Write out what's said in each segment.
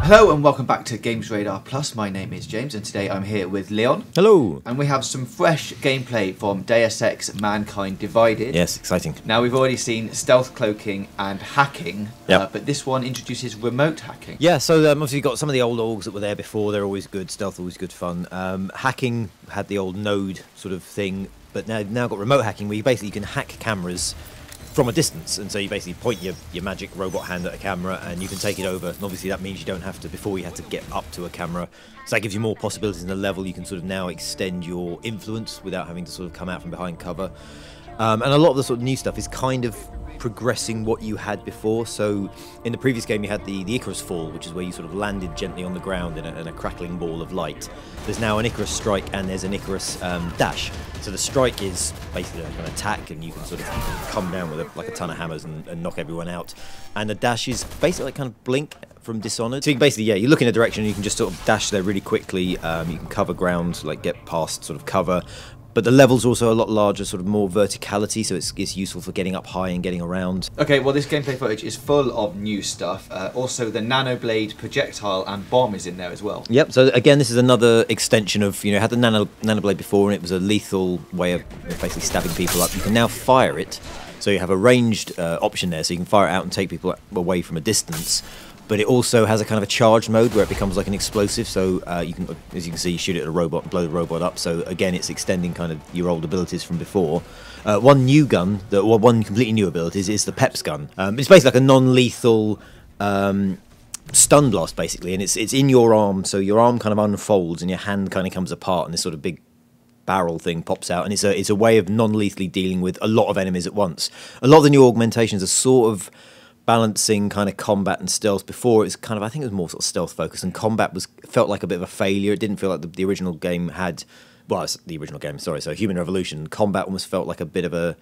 Hello and welcome back to GamesRadar Plus. My name is James and today I'm here with Leon. Hello. And we have some fresh gameplay from Deus Ex ManKind Divided. Yes, exciting. Now we've already seen stealth cloaking and hacking, Yep. but this one introduces remote hacking. Yeah, so obviously you've got some of the old orgs that were there before. They're always good. Stealth, always good fun. Hacking had the old node sort of thing, but now got remote hacking where you basically can hack cameras from a distance, and so you basically point your magic robot hand at a camera and you can take it over, and obviously that means you don't have to, before you had to get up to a camera, so that gives you more possibilities in the level. You can sort of now extend your influence without having to sort of come out from behind cover, and a lot of the sort of new stuff is kind of progressing what you had before. So in the previous game you had the Icarus fall, which is where you sort of landed gently on the ground in a crackling ball of light. There's now an Icarus Strike and there's an Icarus dash. So the strike is basically like an attack, and you can sort of come down with like a ton of hammers and knock everyone out. And the dash is basically like kind of Blink from Dishonored. So you can basically, yeah, you look in a direction and you can just sort of dash there really quickly. You can cover ground, like get past sort of cover. But the level's also a lot larger, sort of more verticality, so it's useful for getting up high and getting around. Okay, well this gameplay footage is full of new stuff. Also the nanoblade projectile and bomb is in there as well. Yep, so again this is another extension of, you know, had the nanoblade before and it was a lethal way of basically stabbing people up. You can now fire it, so you have a ranged option there, so you can fire it out and take people away from a distance. But it also has a kind of a charged mode where it becomes like an explosive, so you can, as you can see, shoot it at a robot and blow the robot up. So again, it's extending kind of your old abilities from before. One new gun, one completely new ability is the Peps Gun. It's basically like a non-lethal stun blast, basically, and it's in your arm, so your arm kind of unfolds and your hand kind of comes apart, and this sort of big barrel thing pops out, and it's a way of non-lethally dealing with a lot of enemies at once. A lot of the new augmentations are sort of balancing kind of combat and stealth. Before it was kind of, I think it was more sort of stealth focused, and combat felt like a bit of a failure. It didn't feel like the original game had, well, it's the original game, sorry, so Human Revolution, combat almost felt like a bit of a,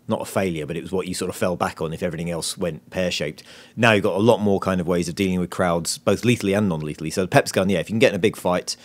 not a failure, but it was what you sort of fell back on if everything else went pear-shaped. Now you've got a lot more kind of ways of dealing with crowds, both lethally and non-lethally. So the Peps Gun, yeah, if you can get in a big fight,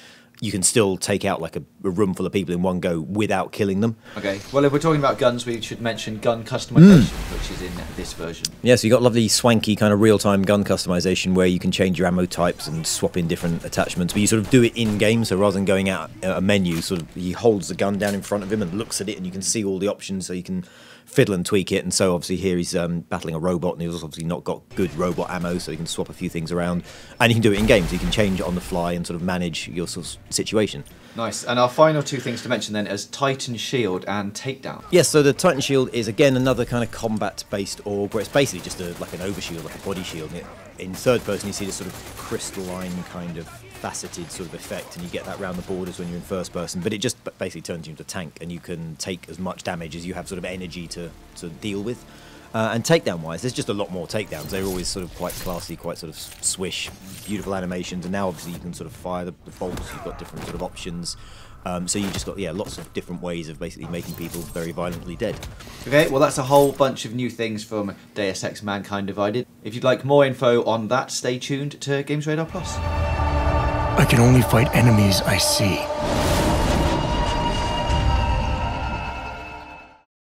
you can still take out like a room full of people in one go without killing them. Okay, well if we're talking about guns, we should mention gun customization, which is in this version. Yeah, so you've got lovely swanky kind of real-time gun customization where you can change your ammo types and swap in different attachments, but you sort of do it in-game, so rather than going out a menu, sort of he holds the gun down in front of him and looks at it, and you can see all the options, so you can fiddle and tweak it. And so obviously here he's battling a robot, and he's obviously not got good robot ammo, so you can swap a few things around, and you can do it in game, so you can change it on the fly and sort of manage your sort of situation. Nice. And our final two things to mention then is Titan Shield and Takedown. Yes, so the Titan Shield is again another kind of combat-based org where it's basically just like an overshield, like a body shield. In third person you see this sort of crystalline kind of faceted sort of effect, and you get that around the borders when you're in first person, but it just basically turns you into a tank, and you can take as much damage as you have sort of energy to deal with. And takedown wise, there's just a lot more takedowns. They're always sort of quite classy, quite sort of swish, beautiful animations, and now obviously you can sort of fire the bolts. You've got different sort of options, so you just got, yeah, lots of different ways of basically making people very violently dead. Okay, well that's a whole bunch of new things from Deus Ex ManKind Divided. If you'd like more info on that, stay tuned to GamesRadar Plus. I can only fight enemies I see.